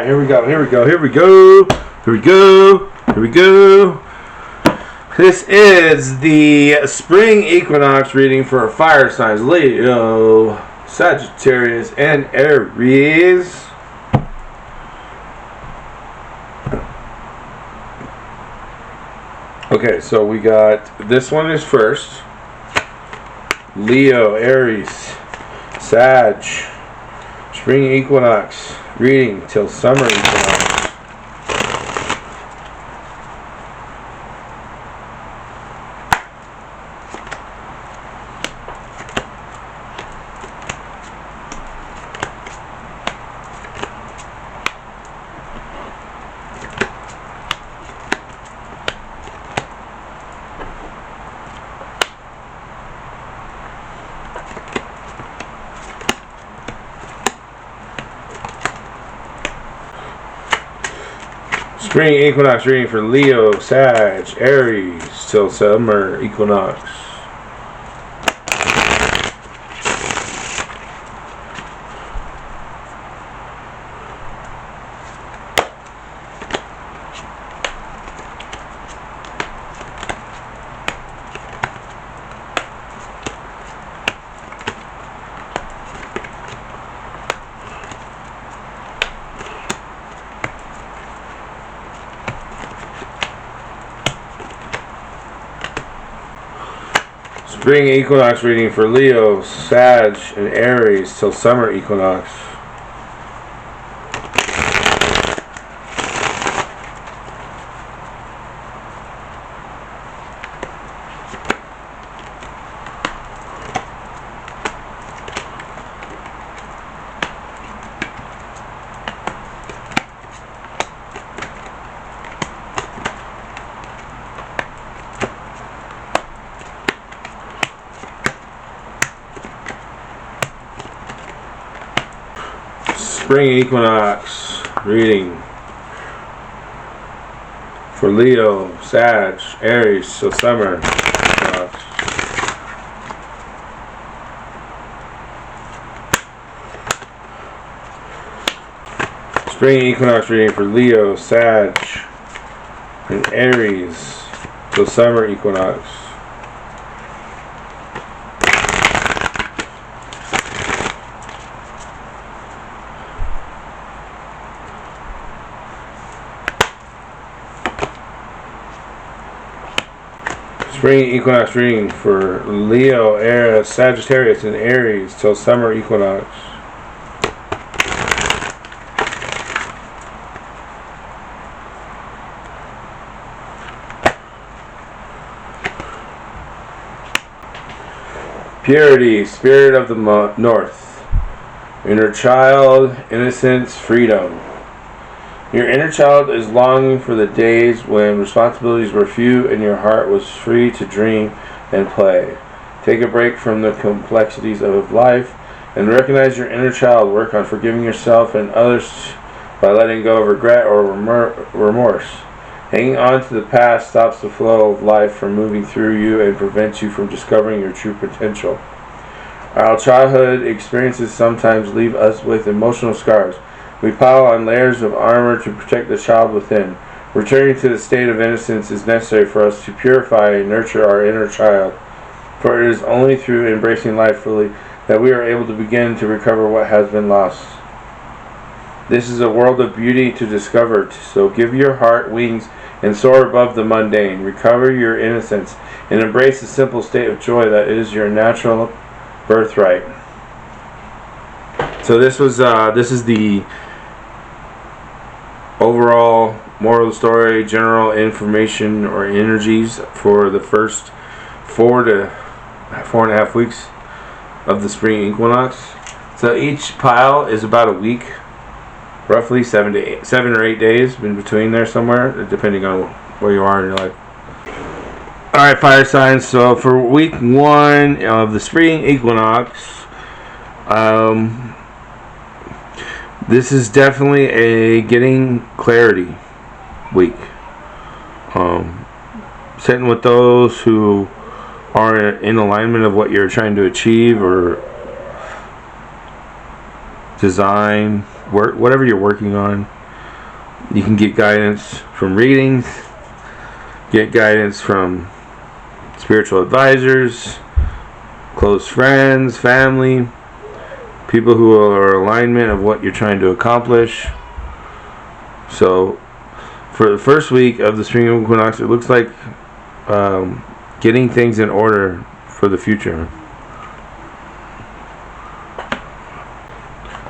here we go. This is the spring equinox reading for fire signs: Leo, Sagittarius, and Aries. Okay, so we got this one is first. Leo, Aries, Sag, spring equinox reading till summer equinox. Spring equinox reading for Leo, Sag, Aries till summer equinox. Spring equinox reading for Leo, Sag, and Aries till summer equinox. Spring equinox reading for Leo, Sag, Aries till summer equinox. Spring equinox reading for Leo, Sag, and Aries till summer equinox. Spring equinox reading for Leo, Aries, Sagittarius, and Aries till summer equinox. Purity, spirit of the north. Inner child, innocence, freedom. Your inner child is longing for the days when responsibilities were few and your heart was free to dream and play. Take a break from the complexities of life and recognize your inner child. Work on forgiving yourself and others by letting go of regret or remorse. Hanging on to the past stops the flow of life from moving through you and prevents you from discovering your true potential. Our childhood experiences sometimes leave us with emotional scars. We pile on layers of armor to protect the child within. Returning to the state of innocence is necessary for us to purify and nurture our inner child. For it is only through embracing life fully that we are able to begin to recover what has been lost. This is a world of beauty to discover, so give your heart wings and soar above the mundane. Recover your innocence and embrace the simple state of joy that is your natural birthright. So this is the overall moral of the story, general information or energies for the first 4.5 weeks of the spring equinox. So each pile is about a week, roughly 7 or 8 days in between there somewhere, depending on where you are in your life. Alright, fire signs. So for week 1 of the spring equinox, this is definitely a getting clarity week. Sitting with those who are in alignment of what you're trying to achieve or design, work, whatever you're working on. You can get guidance from readings, get guidance from spiritual advisors, close friends, family, people who are in alignment of what you're trying to accomplish. So for the first week of the spring equinox, it looks like getting things in order for the future.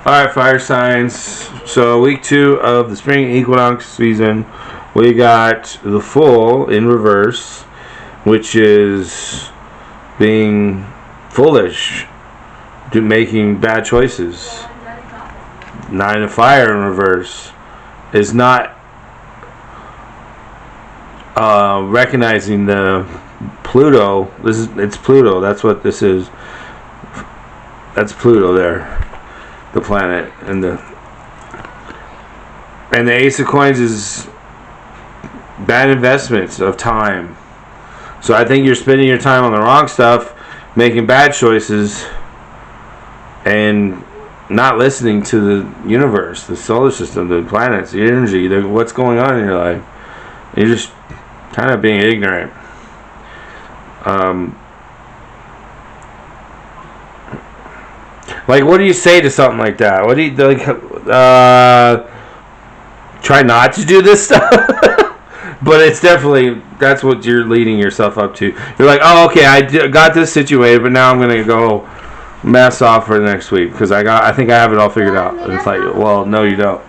Alright, fire signs. So week 2 of the spring equinox season, we got the full in reverse, which is being foolish, making bad choices. 9 of fire in reverse is not recognizing the Pluto. It's Pluto. That's what this is. That's Pluto there, the planet, and the Ace of Coins is bad investments of time. So I think you're spending your time on the wrong stuff, making bad choices, and not listening to the universe, the solar system, the planets, the energy, what's going on in your life. You're just kind of being ignorant. Like, what do you say to something like that? What do you like? Try not to do this stuff. But it's definitely, that's what you're leading yourself up to. You're like, oh, okay, I got this situated, but now I'm gonna go mess off for the next week because I think I have it all figured out. And it's like, well, no, you don't.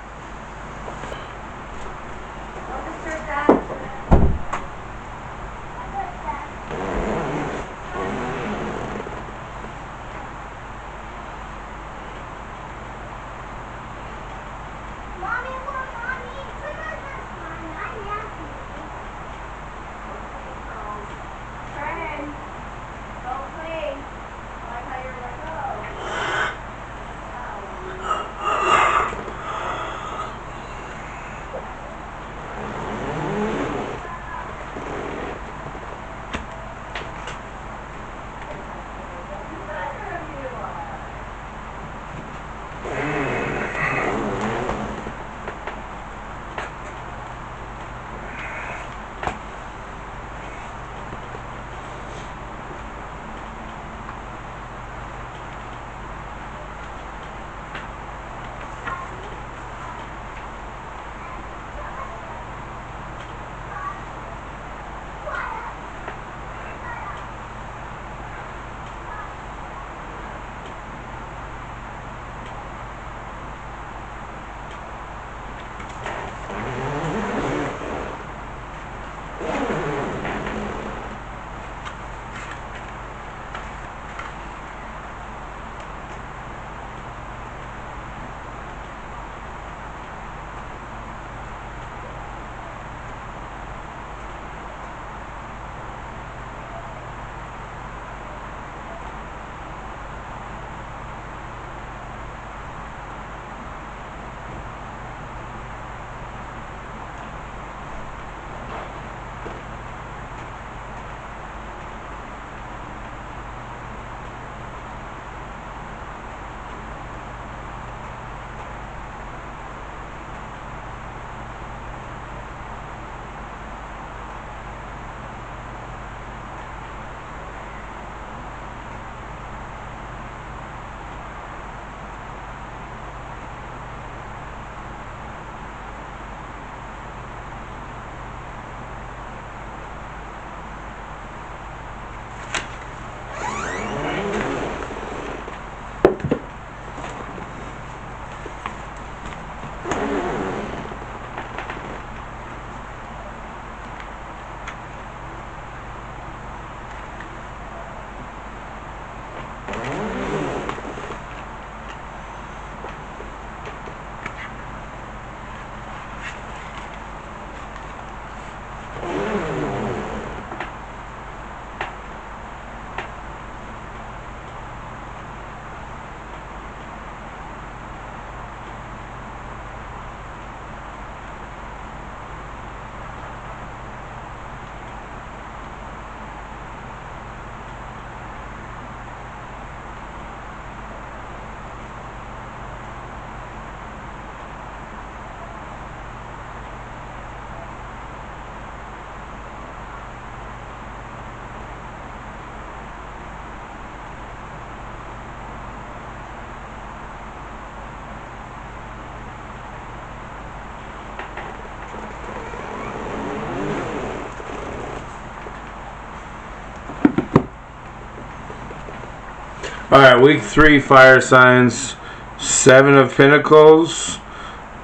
Alright, week 3, fire signs. 7 of Pentacles.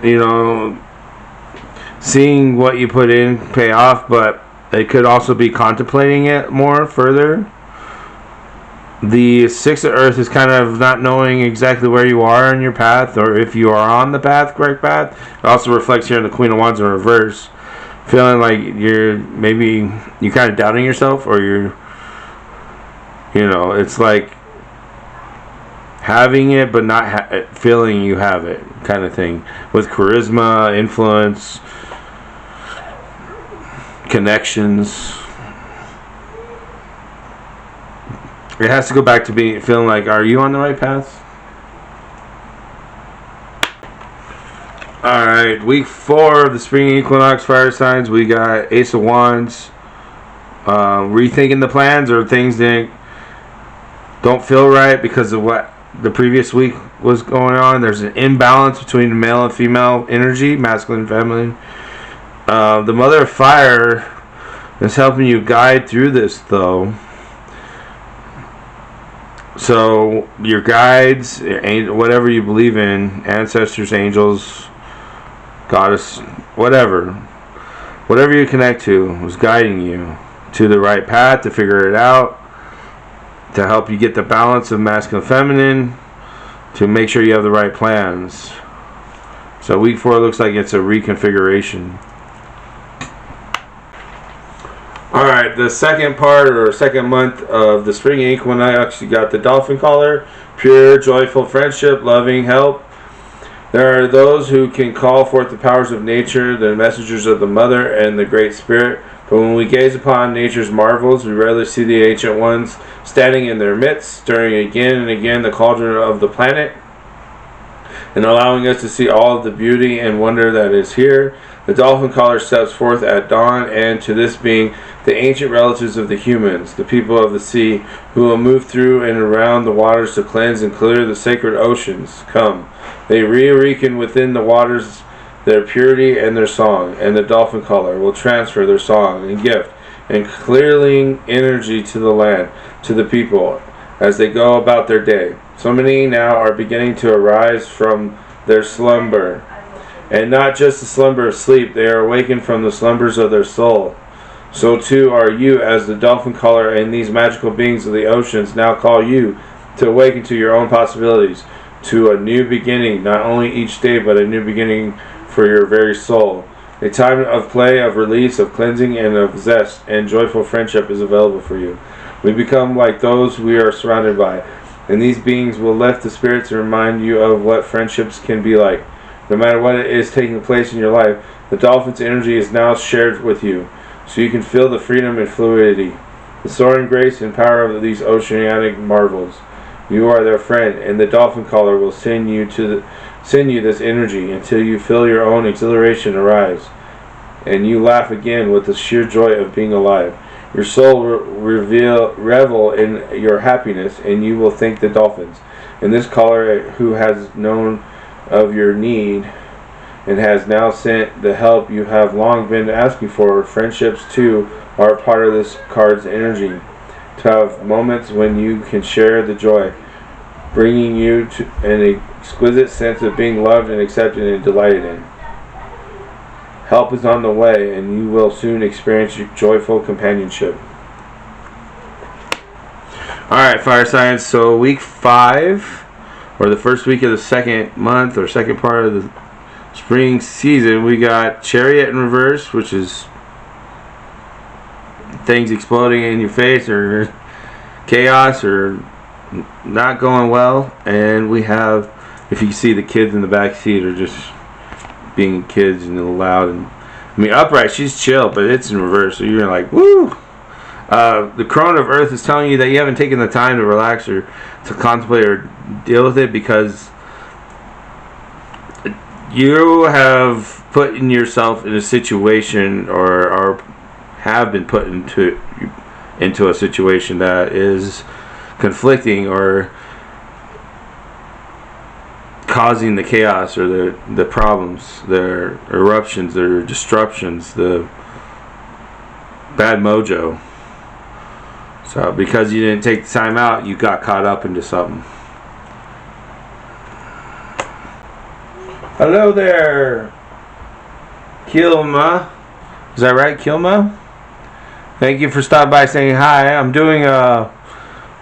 You know, seeing what you put in pay off, but it could also be contemplating it more further. The 6 of Earth is kind of not knowing exactly where you are in your path, or if you are on the correct path. It also reflects here in the Queen of Wands in reverse. Feeling like you're kind of doubting yourself, or it's like having it but not feeling you have it, kind of thing. With charisma, influence, connections. It has to go back to feeling like, are you on the right path? Alright, week 4 of the spring equinox fire signs. We got Ace of Wands. Rethinking the plans, or things that don't feel right because of what the previous week was going on. There's an imbalance between the male and female energy, masculine and feminine. The Mother of Fire is helping you guide through this, though. So your guides, whatever you believe in, ancestors, angels, goddess, whatever you connect to, was guiding you to the right path, to figure it out, to help you get the balance of masculine and feminine, to make sure you have the right plans. So week 4 looks like it's a reconfiguration. Alright, the second part, or second month of the spring equinox, you got the dolphin collar. Pure, joyful friendship, loving help. There are those who can call forth the powers of nature, the messengers of the Mother and the Great Spirit. But when we gaze upon nature's marvels, we rarely see the ancient ones standing in their midst, stirring again and again the cauldron of the planet, and allowing us to see all of the beauty and wonder that is here. The dolphin collar steps forth at dawn, and to this being the ancient relatives of the humans, the people of the sea, who will move through and around the waters to cleanse and clear the sacred oceans. Come. They reawaken within the waters their purity and their song, and the dolphin collar will transfer their song and gift and clearing energy to the land, to the people, as they go about their day. So many now are beginning to arise from their slumber, and not just the slumber of sleep, they are awakened from the slumbers of their soul. So too are you, as the dolphin collar and these magical beings of the oceans now call you to awaken to your own possibilities, to a new beginning, not only each day, but a new beginning for your very soul. A time of play, of release, of cleansing, and of zest and joyful friendship is available for you. We become like those we are surrounded by, and these beings will lift the spirits and remind you of what friendships can be like. No matter what is taking place in your life, the dolphin's energy is now shared with you, so you can feel the freedom and fluidity, the soaring grace and power of these oceanic marvels. You are their friend, and the dolphin collar will send you this energy until you feel your own exhilaration arise, and you laugh again with the sheer joy of being alive. Your soul revel in your happiness, and you will thank the dolphins. And this collar, who has known of your need and has now sent the help you have long been asking for. Friendships too are part of this card's energy, to have moments when you can share the joy, bringing you to an exquisite sense of being loved and accepted and delighted in. Help is on the way, and you will soon experience joyful companionship. Alright, fire signs. So week 5, or the first week of the second month, or second part of the spring season, we got Chariot in reverse, which is things exploding in your face, or chaos, or not going well. And we have, if you see, the kids in the back seat are just being kids and loud. And I mean, upright, she's chill, but it's in reverse, so you're like, woo! The Corona of Earth is telling you that you haven't taken the time to relax or to contemplate or deal with it, because you have put yourself in a situation, or have been put into a situation that is conflicting or causing the chaos or the problems, the eruptions, the disruptions, the bad mojo. So because you didn't take the time out, you got caught up into something. Hello there, Kilma. Is that right, Kilma? Thank you for stopping by saying hi. I'm doing a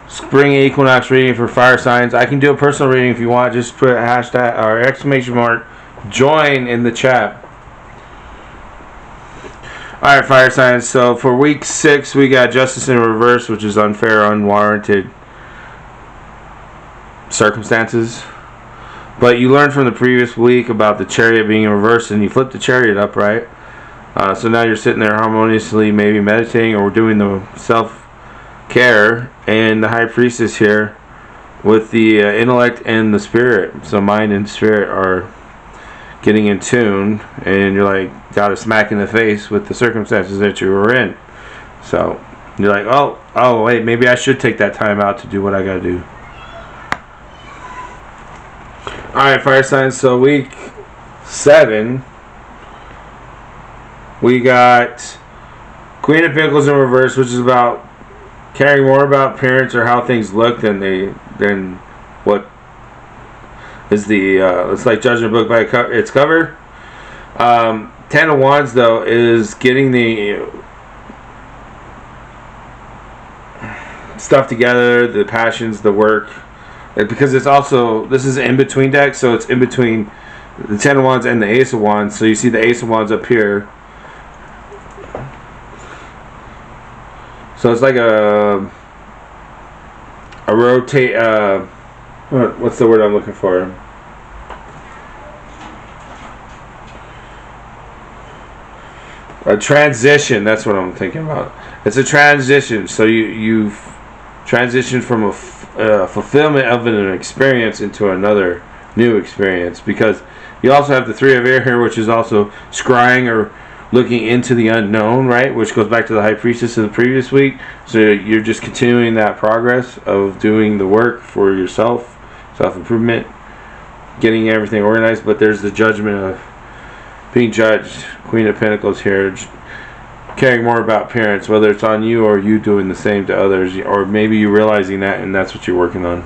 spring equinox reading for fire signs. I can do a personal reading if you want. Just put a hashtag or exclamation mark join in the chat. Alright, fire signs. So for week 6, we got justice in reverse, which is unfair, unwarranted circumstances. But you learned from the previous week about the chariot being in reverse, and you flipped the chariot upright. So now you're sitting there harmoniously, maybe meditating or doing the self-care. And the high priestess here with the intellect and the spirit. So mind and spirit are getting in tune, and you're like got a smack in the face with the circumstances that you were in. So you're like, oh wait, maybe I should take that time out to do what I gotta do. Alright, fire signs. So week 7, we got Queen of Pentacles in reverse, which is about caring more about appearance or how things look than what is the it's like judging a book by its cover. 10 of Wands though is getting the stuff together, the passions, the work. Because it's also, this is in between deck, so it's in between the 10 of Wands and the Ace of Wands. So you see the Ace of Wands up here. So it's like a rotate, what's the word I'm looking for? A transition, that's what I'm thinking about. It's a transition. So you've transitioned from a fulfillment of an experience into another new experience, because you also have the 3 of Air here, which is also scrying or looking into the unknown, right? Which goes back to the high priestess of the previous week. So you're just continuing that progress of doing the work for yourself, self-improvement, getting everything organized. But there's the judgment of being judged. Queen of Pentacles here, caring more about parents, whether it's on you or you doing the same to others, or maybe you realizing that and that's what you're working on.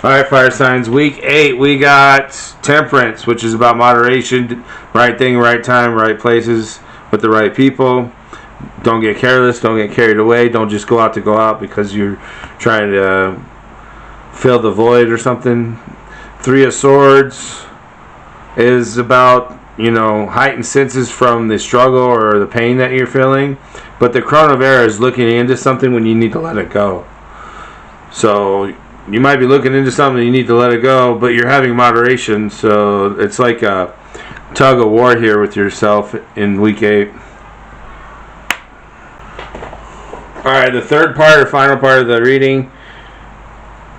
Alright, fire signs. Week 8, we got Temperance, which is about moderation, right thing, right time, right places, with the right people. Don't get careless, don't get carried away, don't just go out to go out because you're trying to fill the void or something. 3 of Swords is about, heightened senses from the struggle or the pain that you're feeling. But the Crown of Air is looking into something when you need to let it go. So you might be looking into something you need to let it go, but you're having moderation. So it's like a tug of war here with yourself in week 8. Alright, the third part or final part of the reading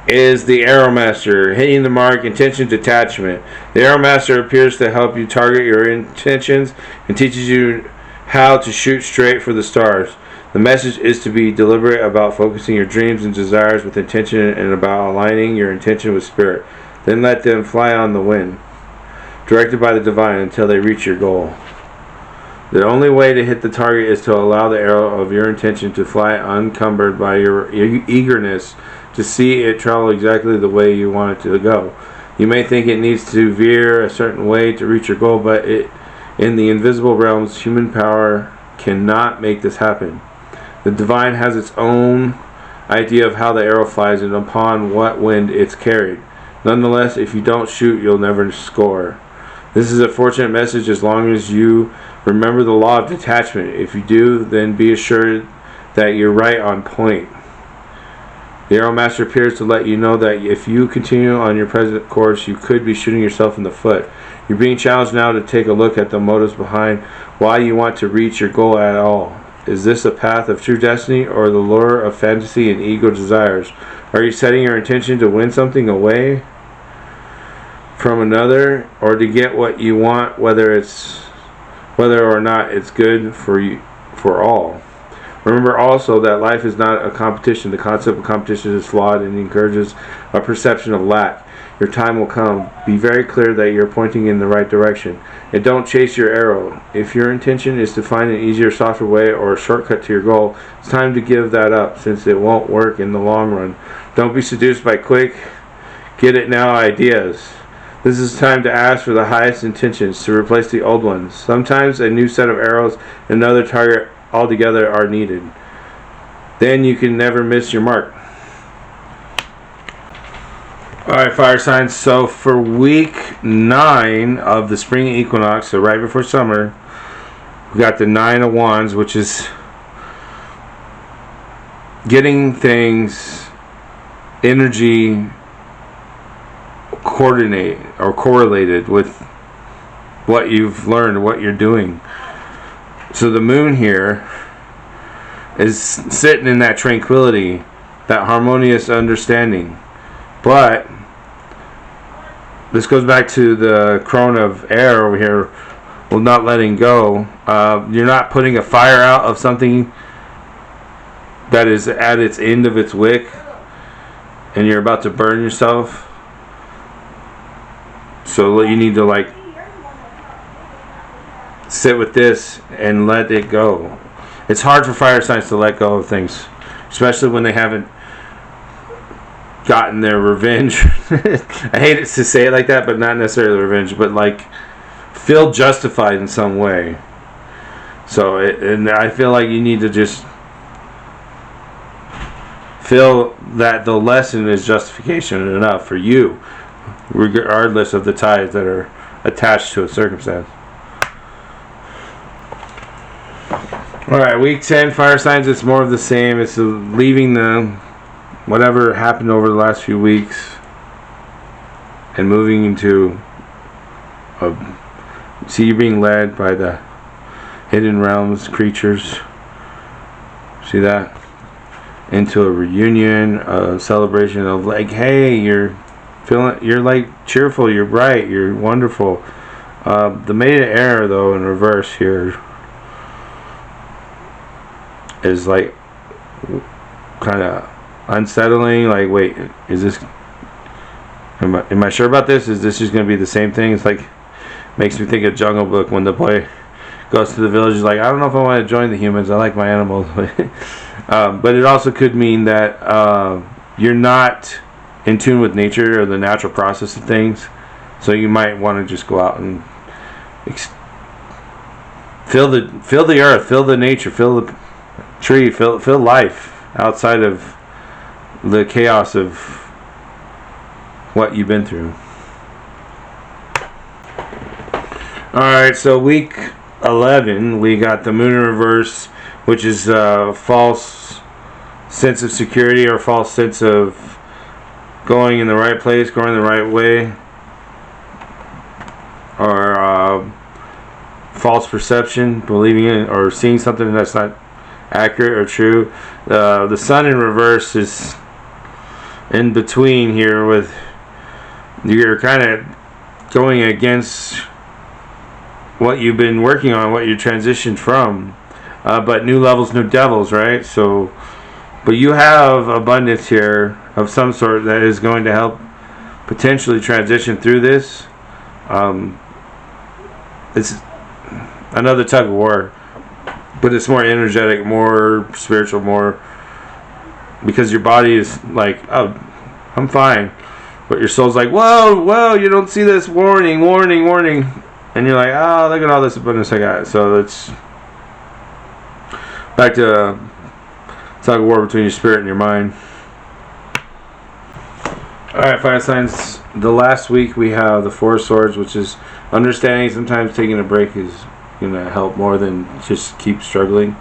is the Arrow Master, hitting the mark, intention, detachment. The Arrow Master appears to help you target your intentions and teaches you how to shoot straight for the stars. The message is to be deliberate about focusing your dreams and desires with intention and about aligning your intention with spirit. Then let them fly on the wind, directed by the divine until they reach your goal. The only way to hit the target is to allow the arrow of your intention to fly unencumbered by your eagerness to see it travel exactly the way you want it to go. You may think it needs to veer a certain way to reach your goal, but in the invisible realms, human power cannot make this happen. The divine has its own idea of how the arrow flies and upon what wind it's carried. Nonetheless, if you don't shoot, you'll never score. This is a fortunate message as long as you remember the law of detachment. If you do, then be assured that you're right on point. The Arrow Master appears to let you know that if you continue on your present course, you could be shooting yourself in the foot. You're being challenged now to take a look at the motives behind why you want to reach your goal at all. Is this a path of true destiny or the lure of fantasy and ego desires? Are you setting your intention to win something away from another, or to get what you want, whether or not it's good for you, for all? Remember also that life is not a competition. The concept of competition is flawed and encourages a perception of lack. your time will come. Be very clear that you're pointing in the right direction. And don't chase your arrow. If your intention is to find an easier, softer way or a shortcut to your goal, it's time to give that up, since it won't work in the long run. Don't be seduced by quick, get it now ideas. This is time to ask for the highest intentions to replace the old ones. Sometimes a new set of arrows and another target altogether are needed. Then you can never miss your mark. Alright, fire signs. So for week 9 of the spring equinox, so right before summer, we got the 9 of Wands, which is getting things, energy coordinate or correlated with what you've learned, what you're doing. So the moon here is sitting in that tranquility, that harmonious understanding. But this goes back to the crone of air over here, well, not letting go. You're not putting a fire out of something that is at its end of its wick and you're about to burn yourself. So you need to like sit with this and let it go. It's hard for fire signs to let go of things, especially when they haven't gotten their revenge. I hate it to say it like that, but not necessarily revenge, but like feel justified in some way. So and I feel like you need to just feel that the lesson is justification enough for you, regardless of the ties that are attached to a circumstance. Alright, week 10, fire signs, it's more of the same. It's leaving the whatever happened over the last few weeks and moving into see, you're being led by the hidden realms, creatures. See that? Into a reunion, a celebration of like, hey, you're like cheerful, you're bright, you're wonderful. The Maid of Air, though, in reverse here is like kind of unsettling. Like, wait, is this? Am I sure about this? Is this just going to be the same thing? It's like makes me think of Jungle Book when the boy goes to the village. He's like, I don't know if I want to join the humans. I like my animals. But it also could mean that you're not in tune with nature or the natural process of things. So you might want to just go out and feel the earth, feel the nature, feel the tree, feel life outside of the chaos of what you've been through. Alright, so week 11 we got the moon in reverse, which is a false sense of security or false sense of going in the right place, going the right way, or false perception, believing in or seeing something that's not accurate or true. The sun in reverse is in between here, with you're kind of going against what you've been working on, what you transitioned from, but new levels, new devils, right? So, but you have abundance here of some sort that is going to help potentially transition through this. It's another tug of war, but it's more energetic, more spiritual, more because your body is like, oh, I'm fine, but your soul's like, whoa, you don't see this, warning, and you're like, oh, look at all this abundance I got. So it's back to tug of war between your spirit and your mind. Alright, fire signs, the last week we have the Four of Swords, which is understanding sometimes taking a break is going to help more than just keep struggling.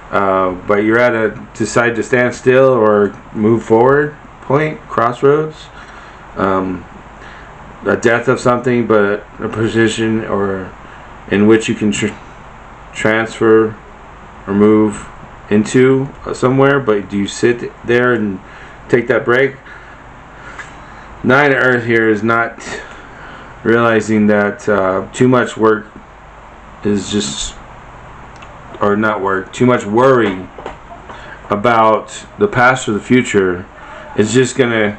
But you're at a decide to stand still or move forward point, crossroads. A death of something, but a position or in which you can transfer or move into somewhere. But do you sit there and take that break? Nine of Earth here is not realizing that too much work is just, or not work, too much worry about the past or the future is just going to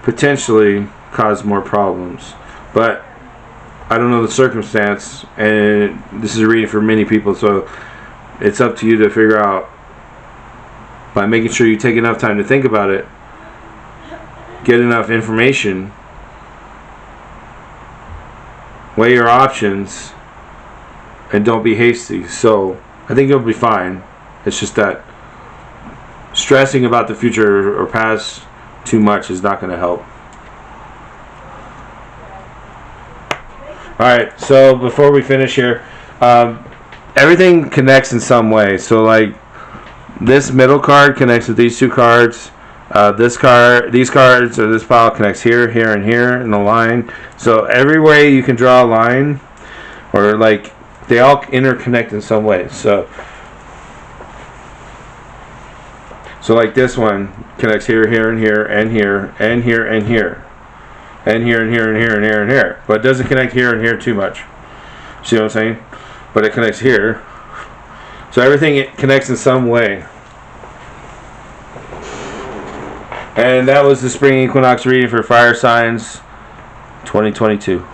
potentially cause more problems. But I don't know the circumstance, and this is a reading for many people, so it's up to you to figure out, by making sure you take enough time to think about it, get enough information, weigh your options, and don't be hasty. So I think you'll be fine. It's just that stressing about the future or past too much is not going to help. Alright, so before we finish here, everything connects in some way. So like this middle card connects with these two cards. These cards, or this pile connects here, here, and here in the line. So every way you can draw a line, or like they all interconnect in some way. So like this one connects here, here, and here, and here, and here, and here, and here, and here, and here, and here, and here. But it doesn't connect here and here too much. See what I'm saying? But it connects here. So everything connects in some way. And that was the spring equinox reading for fire signs 2022.